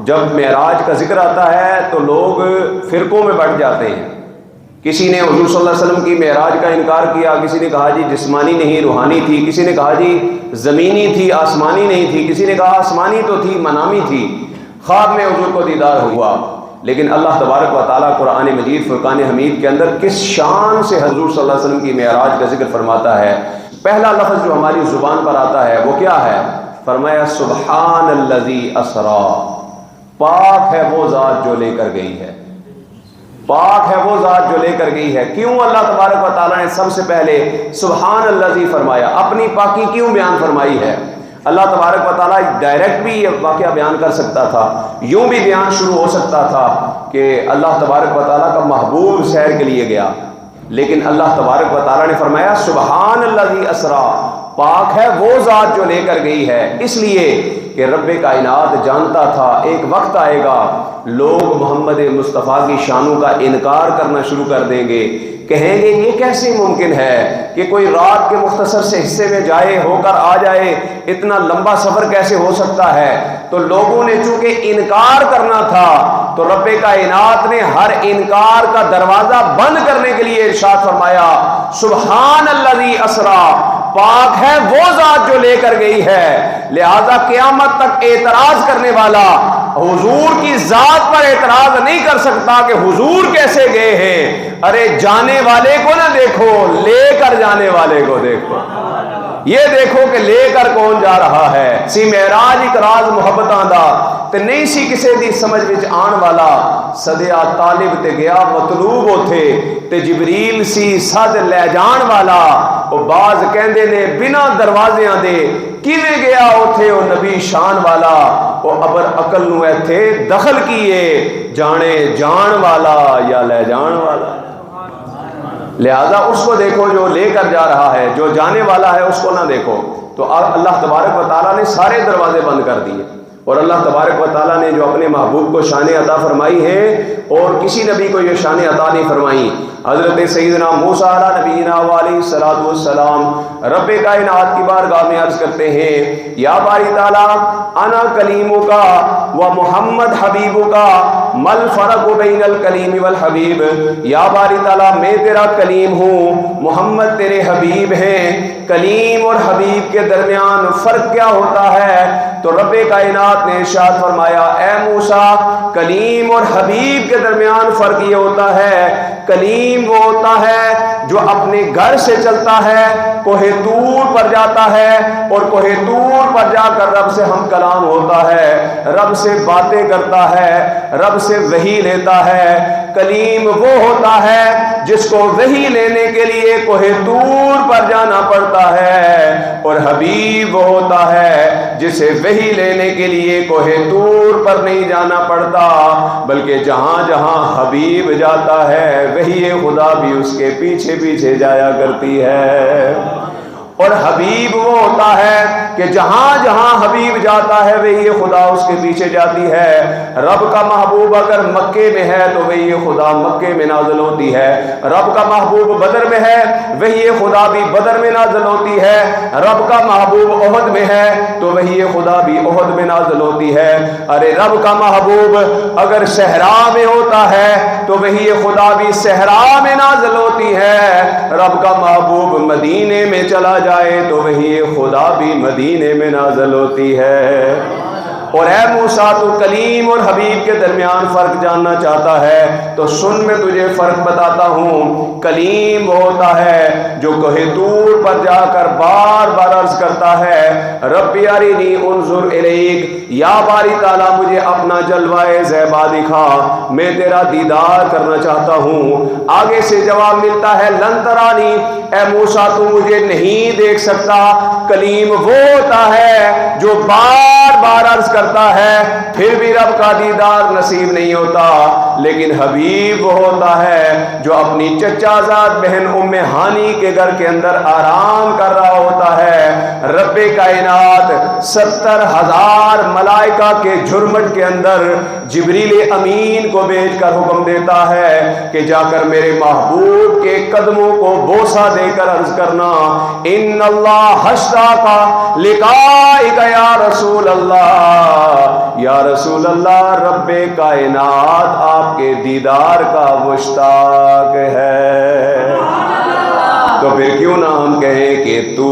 جب معراج کا ذکر آتا ہے تو لوگ فرقوں میں بٹ جاتے ہیں. کسی نے حضور صلی اللہ علیہ وسلم کی معراج کا انکار کیا، کسی نے کہا جی جسمانی نہیں روحانی تھی، کسی نے کہا جی زمینی تھی آسمانی نہیں تھی، کسی نے کہا آسمانی تو تھی منامی تھی، خواب میں حضور کو دیدار ہوا. لیکن اللہ تبارک و تعالیٰ قرآن مجید فرقان حمید کے اندر کس شان سے حضور صلی اللہ علیہ وسلم کی معراج کا ذکر فرماتا ہے. پہلا لفظ جو ہماری زبان پر آتا ہے وہ کیا ہے؟ فرمایا سبحان الذی اسرا، پاک ہے وہ ذات جو لے کر گئی ہے، پاک ہے وہ ذات جو لے کر گئی ہے. کیوں اللہ تبارک و تعالیٰ نے سب سے پہلے سبحان الذی فرمایا؟ اپنی پاکی کیوں بیان فرمائی ہے؟ اللہ تبارک و تعالیٰ ڈائریکٹ بھی یہ واقعہ بیان کر سکتا تھا، یوں بھی بیان شروع ہو سکتا تھا کہ اللہ تبارک و تعالیٰ کا محبوب سیر کے لیے گیا، لیکن اللہ تبارک و تعالیٰ نے فرمایا سبحان الذی اسرا، پاک ہے وہ ذات جو لے کر گئی ہے. اس لیے کہ رب کائنات جانتا تھا ایک وقت آئے گا لوگ محمد مصطفیٰ کی شانوں کا انکار کرنا شروع کر دیں گے، کہیں گے یہ کیسے ممکن ہے کہ کوئی رات کے مختصر سے حصے میں جائے ہو کر آ جائے، اتنا لمبا سفر کیسے ہو سکتا ہے؟ تو لوگوں نے چونکہ انکار کرنا تھا تو رب کائنات نے ہر انکار کا دروازہ بند کرنے کے لیے ارشاد فرمایا سبحان الذی اسرا، پاک ہے وہ ذات جو لے کر گئی ہے. لہذا قیامت تک اعتراض کرنے والا حضور کی ذات پر اعتراض نہیں کر سکتا کہ حضور کیسے گئے ہیں. ارے جانے والے کو نہ دیکھو، لے کر جانے والے کو دیکھو. یہ دیکھو کہ لے کر کون جا رہا ہے. سی معراج ایک راز محبتاں دا تے نہیں سی کسے دی سمجھ وچ آن والا، سدیا طالب تے گیا مطلوب اوتھے تے جبریل سی سد لے جان والا. او باز کہندے نے بنا دروازیاں دے کیویں گیا اوتھے او نبی شان والا. او ابر عقل نو ایتھے دخل کیے، جانے جان والا یا لے جان والا. لہذا اس کو دیکھو جو لے کر جا رہا ہے، جو جانے والا ہے اس کو نہ دیکھو. تو اللہ تبارک و تعالیٰ نے سارے دروازے بند کر دیے، اور اللہ تبارک و تعالیٰ نے جو اپنے محبوب کو شان عطا فرمائی ہے اور کسی نبی کو یہ شان عطا نہیں فرمائی. حضرت سیدنا موسیٰ علیہ نبینا علیہ الصلوۃ والسلام رب کائنات کی بارگاہ میں عرض کرتے ہیں یا باری تعالیٰ انا کلیمک و محمد حبیبک مل فرق بین الکلیم والحبیب. یا باری تعالیٰ میں تیرا کلیم ہوں، محمد تیرے حبیب ہیں. کلیم اور حبیب کے درمیان فرق کیا ہوتا ہے؟ تو رب کائنات نے ارشاد فرمایا اے موسیٰ کلیم اور حبیب کے درمیان فرق یہ ہوتا ہے، کلیم وہ ہوتا ہے جو اپنے گھر سے چلتا ہے، کوہ طور پر جاتا ہے اور کوہ طور پر جا کر رب سے ہم کلام ہوتا ہے، رب سے باتیں کرتا ہے، رب سے وحی لیتا ہے. کلیم وہ ہوتا ہے جس کو وحی لینے کے لیے کوہ طور پر جانا پڑتا ہے، اور حبیب وہ ہوتا ہے جسے وحی لینے کے لیے کوہ طور پر نہیں جانا پڑتا، بلکہ جہاں جہاں حبیب جاتا ہے وحی خدا بھی اس کے پیچھے پیچھے جایا کرتی ہے. اور حبیب وہ ہوتا ہے کہ جہاں جہاں حبیب جاتا ہے وہی خدا اس کے پیچھے جاتی ہے. رب کا محبوب اگر مکے میں ہے تو وہی خدا مکے میں نازل ہوتی ہے، رب کا محبوب بدر میں ہے وہی خدا بھی بدر میں نازل ہوتی ہے، رب کا محبوب احد میں ہے تو وہی خدا بھی احد میں نازل ہوتی ہے. ارے رب کا محبوب اگر صحرا میں ہوتا ہے تو وہی خدا بھی صحرا میں نازل ہوتی ہے، رب کا محبوب مدینے میں چلا جائے تو وہی خدا بھی مدینے میں نازل ہوتی ہے. اور اے موسیٰ تو کلیم اور حبیب کے درمیان فرق جاننا چاہتا ہے تو سن میں تجھے فرق بتاتا ہوں. کلیم وہ ہوتا ہے جو کوہ طور پر جا کر بار بار عرض کرتا ہے ربی ارنی انظر الیک، یا باری تعالیٰ مجھے اپنا جلوہ زیبا دکھا، میں تیرا دیدار کرنا چاہتا ہوں. آگے سے جواب ملتا ہے لن ترانی، اے موسیٰ تو مجھے نہیں دیکھ سکتا. کلیم وہ ہوتا ہے جو بار بار عرض کرتا ہے پھر بھی رب کا دیدار نصیب نہیں ہوتا. لیکن حبیب وہ ہوتا ہے جو اپنی چچا زاد بہن ام ہانی کے گھر کے اندر آرام کر رہا ہوتا ہے۔ رب کائنات 70,000 ملائکہ کے جھرمٹ کے اندر جبریل امین کو بھیج کر حکم دیتا ہے کہ جا کر میرے محبوب کے قدموں کو بوسہ دے کر عرض کرنا، ان اللہ اشتاق لقائک یا رسول اللہ، یا رسول اللہ رب کائنات آپ کے دیدار کا مشتاق ہے۔ تو پھر کیوں نہ ہم کہیں کہ تو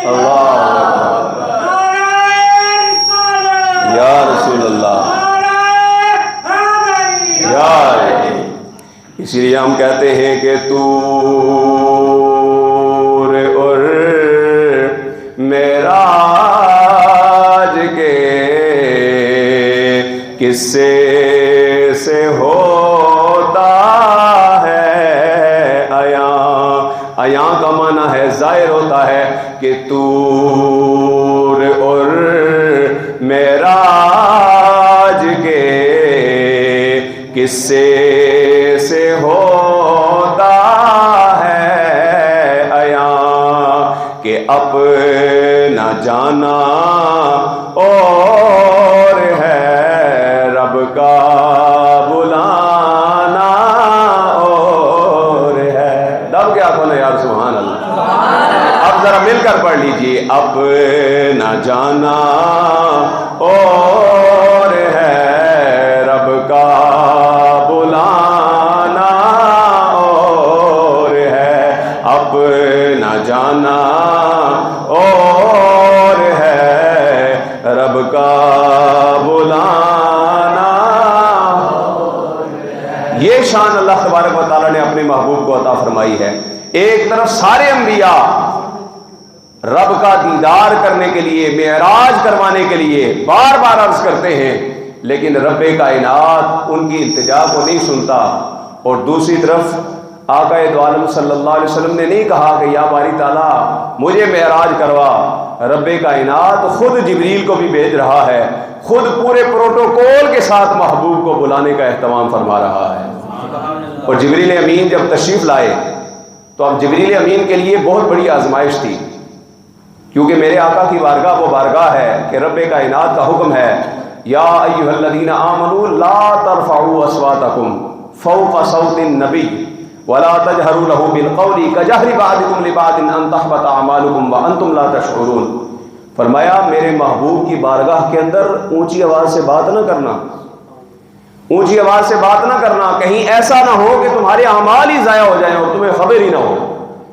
اللہ یا رسول اللہ یا، اسی لیے ہم کہتے ہیں کہ طور اور معراج کے قصے سے ہوتا ہے عیاں کا معنی ہے ظاہر ہوتا ہے کہ طور اور معراج کے قصے سے ہوتا ہے عیاں کہ اپنا جانا اور ہے رب کا بلانا اور ہے۔ دب کیا کھونا یار، سبحان اللہ۔ اب ذرا مل کر پڑھ لیجئے، اپنا جانا اور ہے رب کا بلانا اور ہے اپنا جانا اور ہے رب کا بلانا۔ یہ شان اللہ تبارک و تعالیٰ نے اپنے محبوب کو عطا فرمائی ہے۔ ایک طرف سارے انبیاء رب کا دیدار کرنے کے لیے، معراج کروانے کے لیے بار بار عرض کرتے ہیں، لیکن رب کائنات ان کی التجا کو نہیں سنتا۔ اور دوسری طرف آقا دو عالم صلی اللہ علیہ وسلم نے نہیں کہا کہ یا باری تعالیٰ مجھے معراج کروا، رب کائنات خود جبریل کو بھی بھیج رہا ہے، خود پورے پروٹوکول کے ساتھ محبوب کو بلانے کا اہتمام فرما رہا ہے۔ اور جبریل امین جب تشریف لائے تو اب جبریل امین کے لیے بہت بڑی آزمائش تھی، کیونکہ میرے آقا کی بارگاہ وہ بارگاہ ہے کہ رب کائنات کا حکم ہے، یا ایھا الذین آمنوا لا ترفعوا اصواتکم فوق صوت النبی ولا تجهروا له بالقول كجهر بعضکم لبعض ان تحبط اعمالکم وانتم لا تشعرون۔ فرمایا میرے محبوب کی بارگاہ کے اندر اونچی آواز سے بات نہ کرنا، اونچی آواز سے بات نہ کرنا، کہیں ایسا نہ ہو کہ تمہارے اعمال ہی ضائع ہو جائیں اور تمہیں خبر ہی نہ ہو،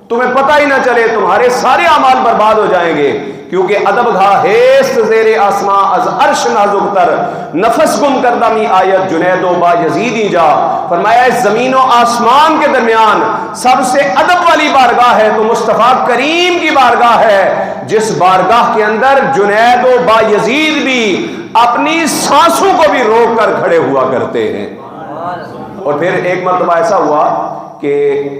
تمہیں پتہ ہی نہ چلے، تمہارے سارے اعمال برباد ہو جائیں گے۔ کیونکہ ادب گاہ ہیست زیر آسماں از عرش نازک تر، نفس گم کردہ می آیت جنید و با یزیدی جا۔ فرمایا اس زمین و آسمان کے درمیان سب سے ادب والی بارگاہ ہے تو مصطفیٰ کریم کی بارگاہ ہے، جس بارگاہ کے اندر جنید و با یزید بھی اپنی سانسوں کو بھی روک کر کھڑے ہوا کرتے ہیں۔ اور پھر ایک مرتبہ ایسا ہوا کہ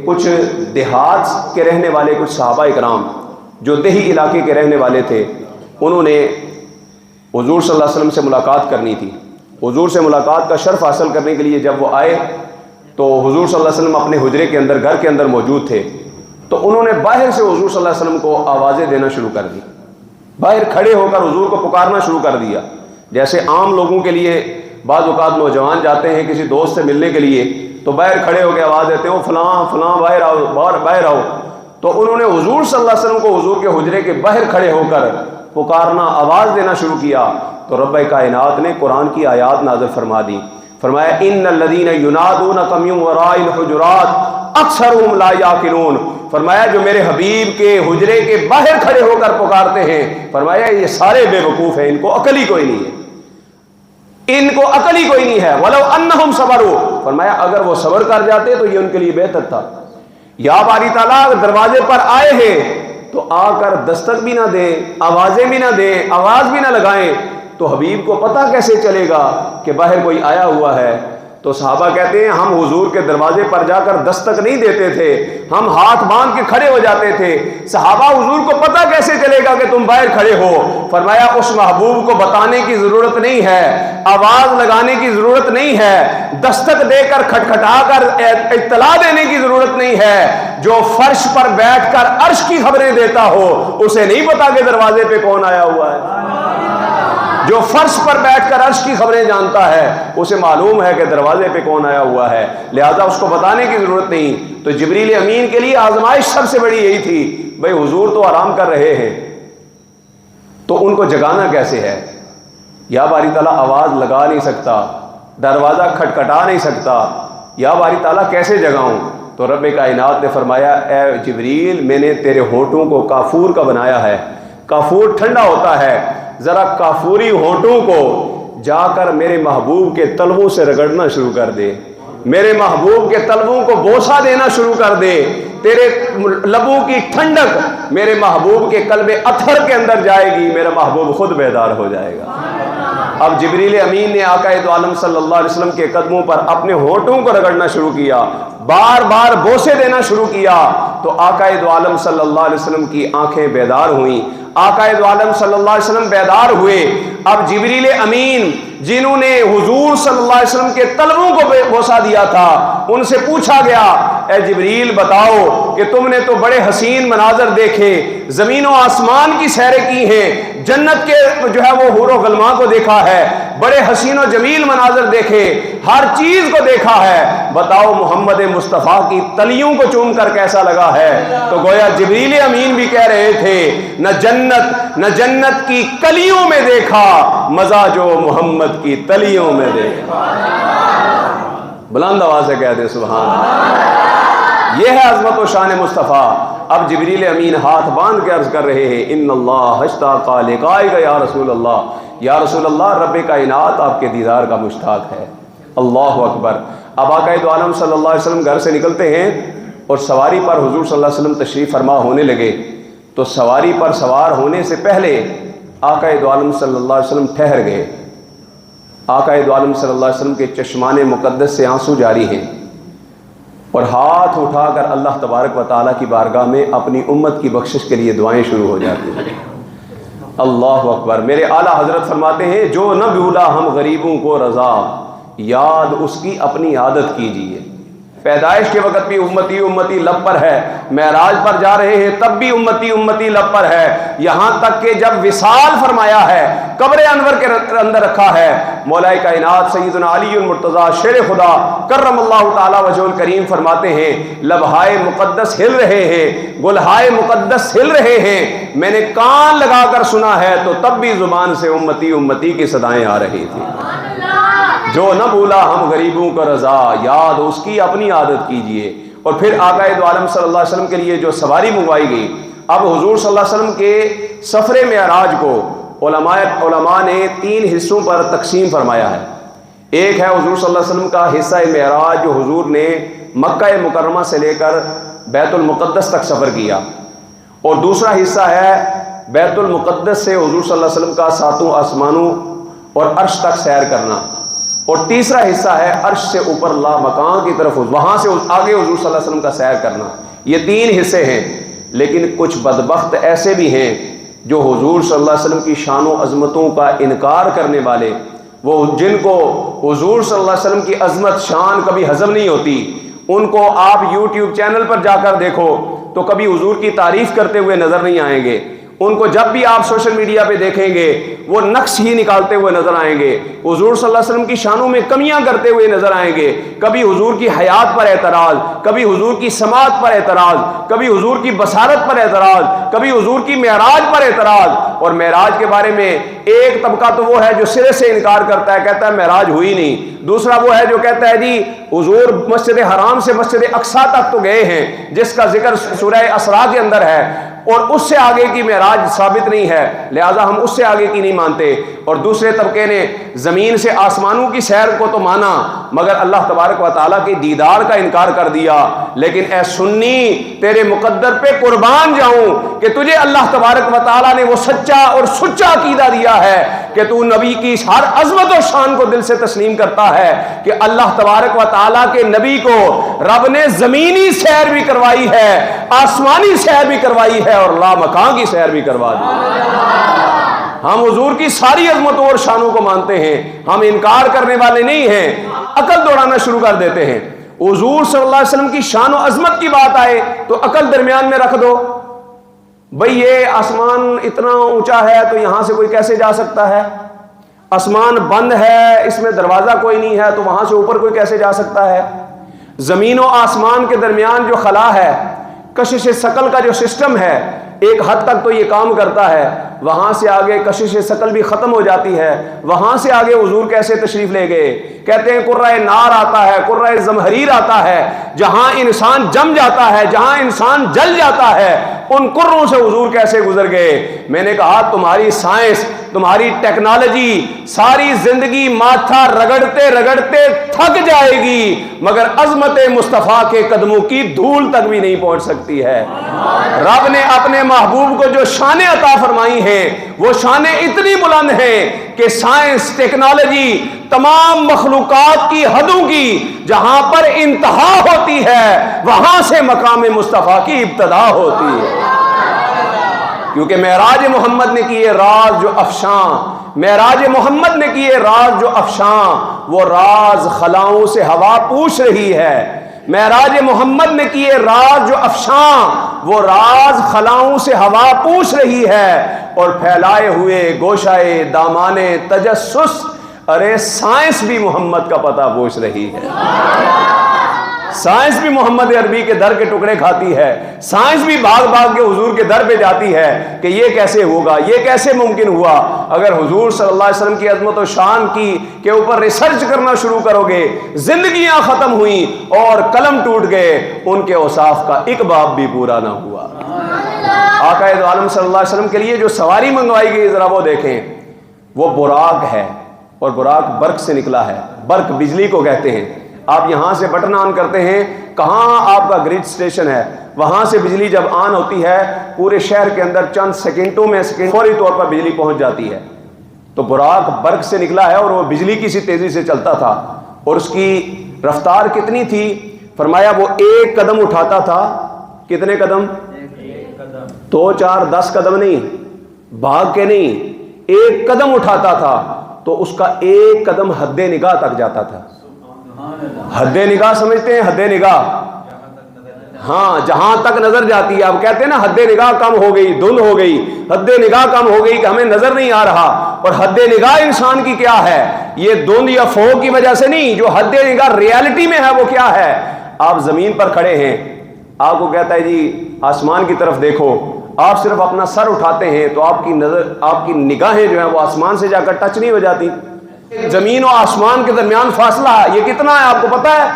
کچھ دیہات کے رہنے والے کچھ صحابہ اکرام جو دیہی علاقے کے رہنے والے تھے، انہوں نے حضور صلی اللہ علیہ وسلم سے ملاقات کرنی تھی۔ حضور سے ملاقات کا شرف حاصل کرنے کے لیے جب وہ آئے تو حضور صلی اللہ علیہ وسلم اپنے حجرے کے اندر، گھر کے اندر موجود تھے، تو انہوں نے باہر سے حضور صلی اللہ علیہ وسلم کو آوازیں دینا شروع کر دی، باہر کھڑے ہو کر حضور کو پکارنا شروع کر دیا۔ جیسے عام لوگوں کے لیے بعض اوقات نوجوان جاتے ہیں کسی دوست سے ملنے کے لیے تو باہر کھڑے ہو کے آواز دیتے ہیں، وہ فلاں فلاں باہر آؤ، باہر آؤ۔ تو انہوں نے حضور صلی اللہ علیہ وسلم کو حضور کے حجرے کے باہر کھڑے ہو کر پکارنا، آواز دینا شروع کیا۔ تو رب کائنات نے قرآن کی آیات نازل فرما دی، فرمایا ان الذین ینادونک من وراء الحجرات اکثرهم لا یعقلون۔ فرمایا جو میرے حبیب کے حجرے کے باہر کھڑے ہو کر پکارتے ہیں، فرمایا یہ سارے بے وقوف ہیں، ان کو عقل ہی کوئی نہیں ہے، ان کو عقل ہی کوئی نہیں ہے۔ وَلَوْ أَنَّهُمْ صَبَرُوا، فرمایا اگر وہ صبر کر جاتے تو یہ ان کے لیے بہتر تھا۔ یا باری تعالیٰ دروازے پر آئے ہیں تو آ کر دستک بھی نہ دیں، آوازیں بھی نہ دیں، آواز بھی نہ لگائیں، تو حبیب کو پتہ کیسے چلے گا کہ باہر کوئی آیا ہوا ہے؟ تو صحابہ کہتے ہیں ہم حضور کے دروازے پر جا کر دستک نہیں دیتے تھے، ہم ہاتھ باندھ کے کھڑے ہو جاتے تھے۔ صحابہ حضور کو پتہ کیسے چلے گا کہ تم باہر کھڑے ہو؟ فرمایا اس محبوب کو بتانے کی ضرورت نہیں ہے، آواز لگانے کی ضرورت نہیں ہے، دستک دے کر کھٹکھٹا کر اطلاع دینے کی ضرورت نہیں ہے۔ جو فرش پر بیٹھ کر عرش کی خبریں دیتا ہو اسے نہیں پتا کہ دروازے پہ کون آیا ہوا ہے۔ جو فرش پر بیٹھ کر عرش کی خبریں جانتا ہے اسے معلوم ہے کہ دروازے پہ کون آیا ہوا ہے، لہذا اس کو بتانے کی ضرورت نہیں۔ تو جبریل امین کے لیے آزمائش سب سے بڑی یہی تھی، بھئی حضور تو آرام کر رہے ہیں تو ان کو جگانا کیسے ہے؟ یا باری تعالیٰ آواز لگا نہیں سکتا، دروازہ کھٹکھٹا نہیں سکتا، یا باری تعالیٰ کیسے جگاؤں؟ تو رب کائنات نے فرمایا اے جبریل میں نے تیرے ہونٹوں کو کافور کا بنایا ہے، کافور ٹھنڈا ہوتا ہے، ذرا کافوری ہونٹوں کو جا کر میرے محبوب کے تلووں سے رگڑنا شروع کر دے، میرے محبوب کے تلووں کو بوسہ دینا شروع کر دے، تیرے لبوں کی ٹھنڈک میرے محبوب کے قلب اطہر کے اندر جائے گی، میرا محبوب خود بیدار ہو جائے گا۔ اب جبریل امین نے آقا دو عالم صلی اللہ علیہ وسلم کے قدموں پر اپنے ہونٹوں کو رگڑنا شروع کیا، بار بار بوسے دینا شروع کیا، تو آقا دو عالم صلی اللہ علیہ وسلم کی آنکھیں بیدار ہوئیں، آقا دو عالم صلی اللہ علیہ وسلم بیدار ہوئے۔ اب جبریل امین جنہوں نے حضور صلی اللہ علیہ وسلم کے تلووں کو بوسہ دیا تھا ان سے پوچھا گیا اے جبریل بتاؤ کہ تم نے تو بڑے حسین مناظر دیکھے، زمین و آسمان کی سیریں کی ہیں، جنت کے جو ہے وہ حور و غلماں کو دیکھا ہے، بڑے حسین و جمیل مناظر دیکھے، ہر چیز کو دیکھا ہے، بتاؤ محمد مصطفیٰ کی تلیوں کو چوم کر کیسا لگا ہے؟ تو گویا جبریل امین بھی کہہ رہے تھے نہ جنت کی کلیوں میں دیکھا مزہ جو محمد کی تلیوں میں دیکھا۔ بلند آواز سے کہتے سبحان اللہ۔ یہ ہے عظمت و شان مصطفیٰ۔ اب جبریل امین ہاتھ باندھ کے عرض کر رہے ہیں ان اللہ اشتاق لقائک یا رسول اللہ، یا رسول اللہ رب کائنات آپ کے دیدار کا مشتاق ہے۔ اللہ اکبر۔ اب آقا دو عالم صلی اللہ علیہ وسلم گھر سے نکلتے ہیں اور سواری پر حضور صلی اللہ علیہ وسلم تشریف فرما ہونے لگے، تو سواری پر سوار ہونے سے پہلے آقا دو عالم صلی اللہ علیہ وسلم ٹھہر گئے۔ آقا دو عالم صلی اللہ علیہ وسلم کے چشمان مقدس سے آنسو جاری ہیں اور ہاتھ اٹھا کر اللہ تبارک و تعالیٰ کی بارگاہ میں اپنی امت کی بخشش کے لیے دعائیں شروع ہو جاتی ہیں۔ اللہ اکبر۔ میرے اعلیٰ حضرت فرماتے ہیں جو نہ بھولا ہم غریبوں کو رضا، یاد اس کی اپنی عادت کیجیے۔ پیدائش کے وقت بھی امتی امتی لب پر ہے، معراج پر جا رہے ہیں تب بھی امتی امتی لب پر ہے، یہاں تک کہ جب وصال فرمایا ہے قبر انور کے اندر رکھا ہے، مولا کائنات سیدنا علی المرتضیٰ شیر خدا کرم اللہ تعالی وجہ الکریم فرماتے ہیں لبہائے مقدس ہل رہے ہیں، گلہائے مقدس ہل رہے ہیں، میں نے کان لگا کر سنا ہے تو تب بھی زبان سے امتی امتی کی صدائیں آ رہی تھی۔ جو نہ بھولا ہم غریبوں کو رضا، یاد اس کی اپنی عادت کیجئے۔ اور پھر آقا دو عالم صلی اللہ علیہ وسلم کے لیے جو سواری منگوائی گئی، اب حضور صلی اللہ علیہ وسلم کے سفر معراج کو علماء نے 3 حصوں پر تقسیم فرمایا ہے۔ ایک ہے حضور صلی اللہ علیہ وسلم کا حصہ معراج جو حضور نے مکہ مکرمہ سے لے کر بیت المقدس تک سفر کیا، اور دوسرا حصہ ہے بیت المقدس سے حضور صلی اللہ علیہ وسلم کا 7 آسمانوں اور عرش تک سیر کرنا، اور تیسرا حصہ ہے عرش سے اوپر لا مکان کی طرف وہاں سے آگے حضور صلی اللہ علیہ وسلم کا سیر کرنا۔ یہ 3 حصے ہیں، لیکن کچھ بدبخت ایسے بھی ہیں جو حضور صلی اللہ علیہ وسلم کی شان و عظمتوں کا انکار کرنے والے، وہ جن کو حضور صلی اللہ علیہ وسلم کی عظمت شان کبھی ہضم نہیں ہوتی، ان کو آپ یوٹیوب چینل پر جا کر دیکھو تو کبھی حضور کی تعریف کرتے ہوئے نظر نہیں آئیں گے، ان کو جب بھی آپ سوشل میڈیا پہ دیکھیں گے وہ نقص ہی نکالتے ہوئے نظر آئیں گے، حضور صلی اللہ علیہ وسلم کی شانوں میں کمیاں کرتے ہوئے نظر آئیں گے، کبھی حضور کی حیات پر اعتراض، کبھی حضور کی سماعت پر اعتراض، کبھی حضور کی بصارت پر اعتراض، کبھی حضور کی معراج پر اعتراض۔ اور معراج کے بارے میں ایک طبقہ تو وہ ہے جو سرے سے انکار کرتا ہے، کہتا ہے معراج ہوئی نہیں، دوسرا وہ ہے جو کہتا ہے جی حضور مسجد حرام سے مسجد اقصیٰ تک تو گئے ہیں جس کا ذکر سورہ اسراء کے اندر ہے، اور اس سے آگے کی معراج ثابت نہیں ہے، لہذا ہم اس سے آگے کی نہیں مانتے۔ اور دوسرے طبقے نے زمین سے آسمانوں کی سیر کو تو مانا مگر اللہ تبارک و تعالیٰ کے دیدار کا انکار کر دیا۔ لیکن اے سنی تیرے مقدر پہ قربان جاؤں کہ تجھے اللہ تبارک و تعالیٰ نے وہ سچا اور سچا عقیدہ دیا ہے کہ تو نبی کی ہر عظمت و شان کو دل سے تسلیم کرتا ہے کہ اللہ تبارک و تعالیٰ کے نبی کو رب نے زمینی سیر بھی کروائی ہے، آسمانی سیر بھی کروائی ہے اور لامکان کی سیر بھی کروا دی۔ ہم حضور کی ساری عظمتوں اور شانوں کو مانتے ہیں، ہم انکار کرنے والے نہیں ہیں، عقل دوڑانا شروع کر دیتے ہیں۔ حضور صلی اللہ علیہ وسلم کی شان و عظمت کی بات آئے تو عقل درمیان میں رکھ دو، بھئی یہ آسمان اتنا اونچا ہے تو یہاں سے کوئی کیسے جا سکتا ہے؟ آسمان بند ہے، اس میں دروازہ کوئی نہیں ہے تو وہاں سے اوپر کوئی کیسے جا سکتا ہے؟ زمین و آسمان کے درمیان جو خلا ہے، کشش ثقل کا جو سسٹم ہے، ایک حد تک تو یہ کام کرتا ہے، وہاں سے آگے کشش ثقل بھی ختم ہو جاتی ہے، وہاں سے آگے حضور کیسے تشریف لے گئے؟ کہتے ہیں قرۂ نار آتا ہے، قرۂ زمہریر آتا ہے، جہاں انسان جم جاتا ہے، جہاں انسان جل جاتا ہے، ان قروں سے حضور کیسے گزر گئے؟ میں نے کہا تمہاری سائنس، تمہاری ٹیکنالوجی ساری زندگی ماتھا رگڑتے رگڑتے تھک جائے گی، مگر عظمت مصطفیٰ کے قدموں کی دھول تک بھی نہیں پہنچ سکتی ہے۔ رب نے اپنے محبوب کو جو شانیں عطا فرمائی ہیں وہ شانیں اتنی بلند ہیں کہ سائنس، ٹیکنالوجی، تمام مخلوقات کی حدوں کی جہاں پر انتہا ہوتی ہے وہاں سے مقام مصطفیٰ کی ابتدا ہوتی ہے۔ کیونکہ معراج محمد نے کیے راز جو افشاں، معراج محمد نے کیے راز جو افشاں، وہ راز خلاؤں سے ہوا پوچھ رہی ہے۔ معراج محمد نے کیے راز جو افشاں، وہ راز خلاؤں سے ہوا پوچھ رہی ہے، اور پھیلائے ہوئے گوشائے دامانے تجسس، ارے سائنس بھی محمد کا پتہ پوچھ رہی ہے۔ سائنس بھی محمد عربی کے در کے ٹکڑے کھاتی ہے، سائنس بھی بھاگ بھاگ کے حضور کے در پہ جاتی ہے کہ یہ کیسے ہوگا، یہ کیسے ممکن ہوا۔ اگر حضور صلی اللہ علیہ وسلم کی عظمت و شان کی کے اوپر ریسرچ کرنا شروع کرو گے، زندگیاں ختم ہوئیں اور قلم ٹوٹ گئے، ان کے اوصاف کا ایک باب بھی پورا نہ ہوا۔ آقا دو عالم صلی اللہ علیہ وسلم کے لیے جو سواری منگوائی گئی ذرا وہ دیکھیں، وہ براق ہے، اور براق برق سے نکلا ہے۔ برق بجلی کو کہتے ہیں۔ آپ یہاں سے بٹن آن کرتے ہیں، کہاں آپ کا گریڈ سٹیشن ہے، وہاں سے بجلی جب آن ہوتی ہے پورے شہر کے اندر چند سیکنڈوں میں فوری طور پر بجلی پہنچ جاتی ہے۔ تو براق برق سے نکلا ہے اور وہ بجلی کی سی تیزی سے چلتا تھا، اور اس کی رفتار کتنی تھی؟ فرمایا وہ ایک قدم اٹھاتا تھا، کتنے قدم؟ 2 4 10 قدم نہیں، بھاگ کے نہیں، ایک قدم اٹھاتا تھا تو اس کا ایک قدم حد نگاہ تک جاتا تھا۔ حد نگاہ سمجھتے ہیں؟ حد نگاہ، ہاں، جہاں تک نظر جاتی ہے۔ آپ کہتے ہیں نا حد نگاہ کم ہو گئی، دھند ہو گئی، حد نگاہ کم ہو گئی کہ ہمیں نظر نہیں آ رہا۔ اور حد نگاہ انسان کی کیا ہے؟ یہ دھند یا فوگ کی وجہ سے نہیں، جو حد نگاہ ریالٹی میں ہے وہ کیا ہے؟ آپ زمین پر کھڑے ہیں، آپ کو کہتا ہے جی آسمان کی طرف دیکھو، آپ صرف اپنا سر اٹھاتے ہیں تو آپ کی نظر، آپ کی نگاہیں جو ہیں وہ آسمان سے جا کر ٹچ نہیں ہو جاتی۔ زمین و آسمان کے درمیان فاصلہ یہ کتنا ہے آپ کو پتا ہے؟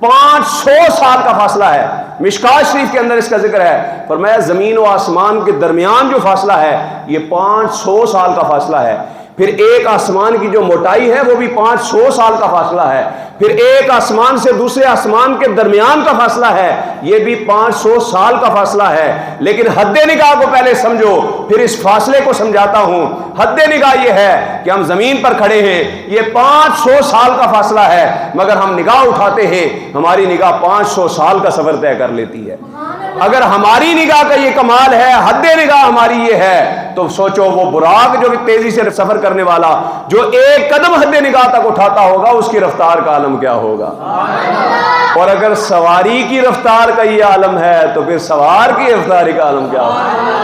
500 سال کا فاصلہ ہے۔ مشکات شریف کے اندر اس کا ذکر ہے، فرمایا زمین و آسمان کے درمیان جو فاصلہ ہے یہ 500 سال کا فاصلہ ہے۔ پھر ایک آسمان کی جو موٹائی ہے وہ بھی 500 سال کا فاصلہ ہے۔ پھر ایک آسمان سے دوسرے آسمان کے درمیان کا فاصلہ ہے، یہ بھی 500 سال کا فاصلہ ہے۔ لیکن حد نگاہ کو پہلے سمجھو، پھر اس فاصلے کو سمجھاتا ہوں۔ حد نگاہ یہ ہے کہ ہم زمین پر کھڑے ہیں، یہ 500 سال کا فاصلہ ہے، مگر ہم نگاہ اٹھاتے ہیں، ہماری نگاہ 500 سال کا سفر طے کر لیتی ہے۔ اگر ہماری نگاہ کا یہ کمال ہے، حد نگاہ ہماری یہ ہے، تو سوچو وہ براق جو تیزی سے سفر کرنے والا جو ایک قدم حد نگاہ تک اٹھاتا ہوگا، اس کی رفتار کا عالم کیا ہوگا؟ اور اگر سواری کی رفتار کا یہ عالم ہے تو پھر سوار کی رفتار کا عالم کیا ہوگا؟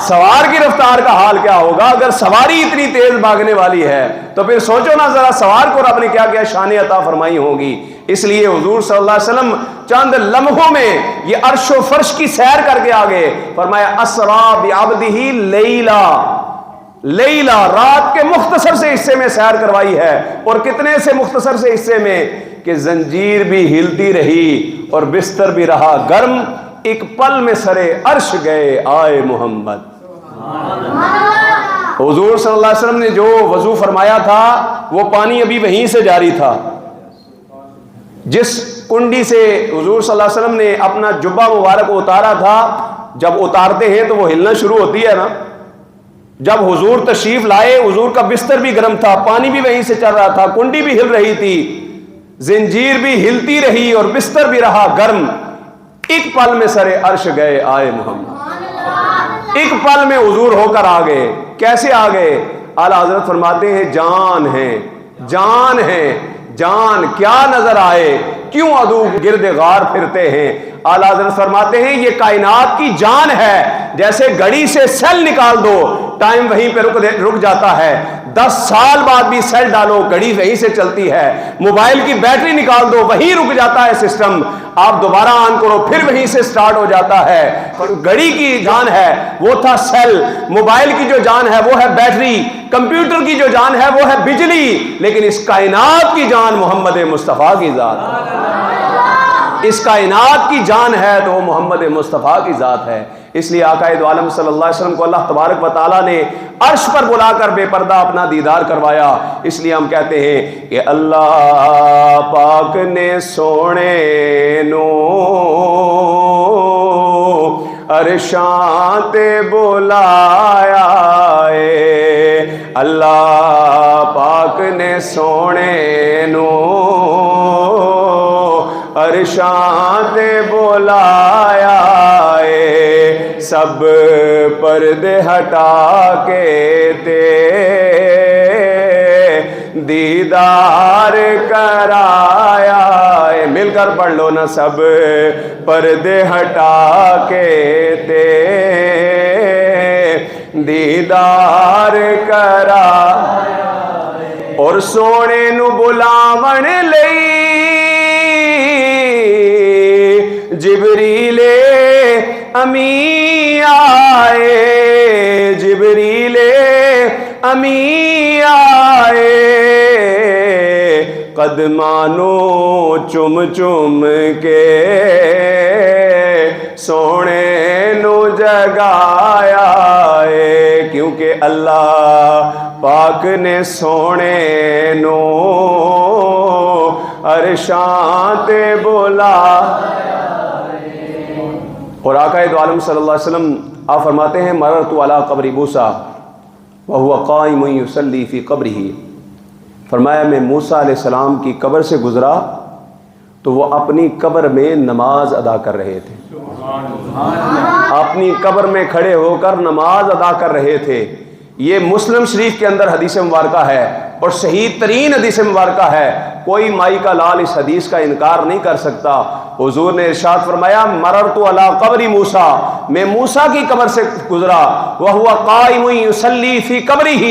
سوار کی رفتار کا حال کیا ہوگا؟ اگر سواری اتنی تیز بھاگنے والی ہے تو پھر سوچو نا ذرا سوار کو رب نے کیا کیا شانیں عطا فرمائی ہوگی۔ اس لیے حضور صلی اللہ علیہ وسلم چند لمحوں میں یہ عرش و فرش کی سیر کر کے آگے فرمایا اسرا بعبدہ لیلا، لیلا رات کے مختصر سے حصے میں سیر کروائی ہے، اور کتنے سے مختصر سے حصے میں کہ زنجیر بھی ہلتی رہی اور بستر بھی رہا گرم، ایک پل میں سرے عرش گئے آئے محمد۔ حضور صلی اللہ علیہ وسلم نے جو وضو فرمایا تھا وہ پانی ابھی وہیں سے جاری تھا۔ جس کنڈی سے حضور صلی اللہ علیہ وسلم نے اپنا جبہ مبارک اتارا تھا، جب اتارتے ہیں تو وہ ہلنا شروع ہوتی ہے نا، جب حضور تشریف لائے، حضور کا بستر بھی گرم تھا، پانی بھی وہیں سے چل رہا تھا، کنڈی بھی ہل رہی تھی، زنجیر بھی ہلتی رہی اور بستر بھی رہا گرم. ایک پل میں سر عرش گئے آئے محمد، ایک پل میں حضور ہو کر آ گئے. کیسے آ گئے؟ اعلیٰ حضرت فرماتے ہیں جان ہے، جان ہے، جان کیا نظر آئے، کیوں عدو گرد غار پھرتے ہیں. اعلیٰ حضرت فرماتے ہیں یہ کائنات کی جان ہے. جیسے گھڑی سے سیل نکال دو، ٹائم وہیں پہ رک جاتا ہے. 10 سال بعد بھی سیل ڈالو، گھڑی وہیں سے چلتی ہے. موبائل کی بیٹری نکال دو، وہیں رک جاتا ہے سسٹم. آپ دوبارہ آن کرو، پھر وہیں سے سٹارٹ ہو جاتا ہے. گھڑی کی جان ہے وہ تھا سیل، موبائل کی جو جان ہے وہ ہے بیٹری، کمپیوٹر کی جو جان ہے وہ ہے بجلی. لیکن اس کائنات کی جان محمد مصطفیٰ کی ذات ہے. اس کائنات کی جان ہے تو وہ محمد مصطفیٰ کی ذات ہے. اس لیے آقا دو عالم صلی اللہ علیہ وسلم کو اللہ تبارک و تعالیٰ نے عرش پر بلا کر بے پردہ اپنا دیدار کروایا. اس لیے ہم کہتے ہیں کہ اللہ پاک نے سونے نو عرشاں تے بلایا ہے، اللہ پاک نے سونے نو عرشاں تے بلایا ہے، سب پردے ہٹا کے تے دیدار کرایا ہے. مل کر پڑھ لو نا، سب پردے ہٹا کے تے دیدار کرایا اور سونے نو بلاون لئی جبریل امی آئے، جبریل امی آئے، قدمانو چم چم کے سونے نو جگایا ہے. کیونکہ اللہ پاک نے سونے نو عرشاں تے بلا. اور آقا دو عالم صلی اللہ علیہ وسلم آپ فرماتے ہیں مررت علی قبر موسیٰ وہو قائم یصلی فی قبرہ. فرمایا میں موسیٰ علیہ السلام کی قبر سے گزرا تو وہ اپنی قبر میں نماز ادا کر رہے تھے، اپنی قبر میں کھڑے ہو کر نماز ادا کر رہے تھے. یہ مسلم شریف کے اندر حدیث مبارکہ ہے اور صحیح ترین حدیث مبارکہ ہے. کوئی مائی کا لال اس حدیث کا انکار نہیں کر سکتا. حضور نے ارشاد فرمایا مررت علی قبر موسیٰ، میں موسیٰ کی قبر سے گزرا، وہو قائم یصلی فی قبرہ،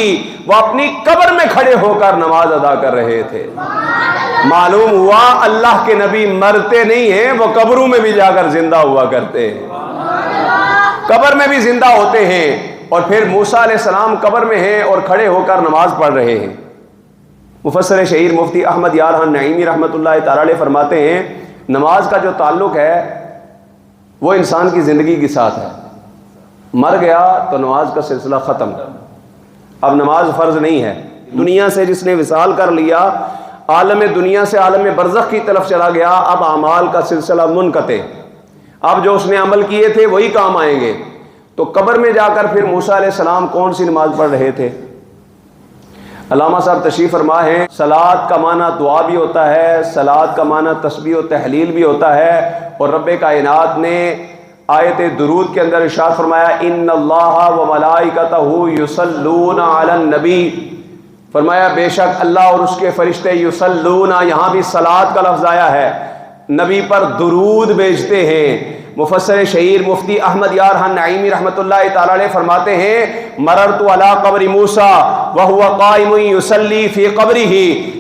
وہ اپنی قبر میں کھڑے ہو کر نماز ادا کر رہے تھے. معلوم ہوا اللہ کے نبی مرتے نہیں ہیں، وہ قبروں میں بھی جا کر زندہ ہوا کرتے ہیں، قبر میں بھی زندہ ہوتے ہیں. اور پھر موسیٰ علیہ السلام قبر میں ہیں اور کھڑے ہو کر نماز پڑھ رہے ہیں. مفسر شہیر مفتی احمد یار خان نعیمی رحمۃ اللہ تعالی علیہ فرماتے ہیں نماز کا جو تعلق ہے وہ انسان کی زندگی کے ساتھ ہے. مر گیا تو نماز کا سلسلہ ختم، اب نماز فرض نہیں ہے. دنیا سے جس نے وصال کر لیا، عالم دنیا سے عالم برزخ کی طرف چلا گیا، اب اعمال کا سلسلہ منقطع. اب جو اس نے عمل کیے تھے وہی کام آئیں گے. تو قبر میں جا کر پھر موسیٰ علیہ السلام کون سی نماز پڑھ رہے تھے؟ علامہ صاحب تشریف فرما ہے صلاۃ کا معنی دعا بھی ہوتا ہے، صلاۃ کا معنی تسبیح و تحلیل بھی ہوتا ہے. اور رب کائنات نے آیت درود کے اندر ارشاد فرمایا ان اللہ و ملائکتہ یصلون علی النبی، فرمایا بے شک اللہ اور اس کے فرشتے یصلون، یہاں بھی صلاۃ کا لفظ آیا ہے، نبی پر درود بھیجتے ہیں. مفسر شہیر مفتی احمد یار خان نعیمی رحمۃ اللہ تعالی علیہ فرماتے ہیں مررت علی قبر موسیٰ وہو قائم یصلی فی قبرہ،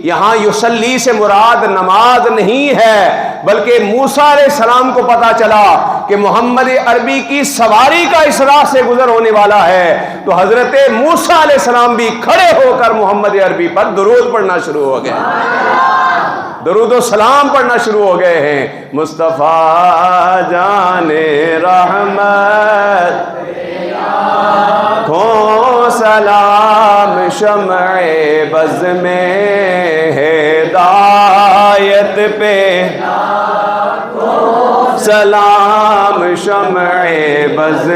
یہاں یصلی سے مراد نماز نہیں ہے، بلکہ موسیٰ علیہ السلام کو پتا چلا کہ محمد عربی کی سواری کا اس راہ سے گزر ہونے والا ہے، تو حضرت موسیٰ علیہ السلام بھی کھڑے ہو کر محمد عربی پر درود پڑھنا شروع ہو گئے، درود و سلام پڑھنا شروع ہو گئے ہیں. مصطفیٰ جان رحمت کو سلام شمع بز میں ہدایت پہ سلام شمع بز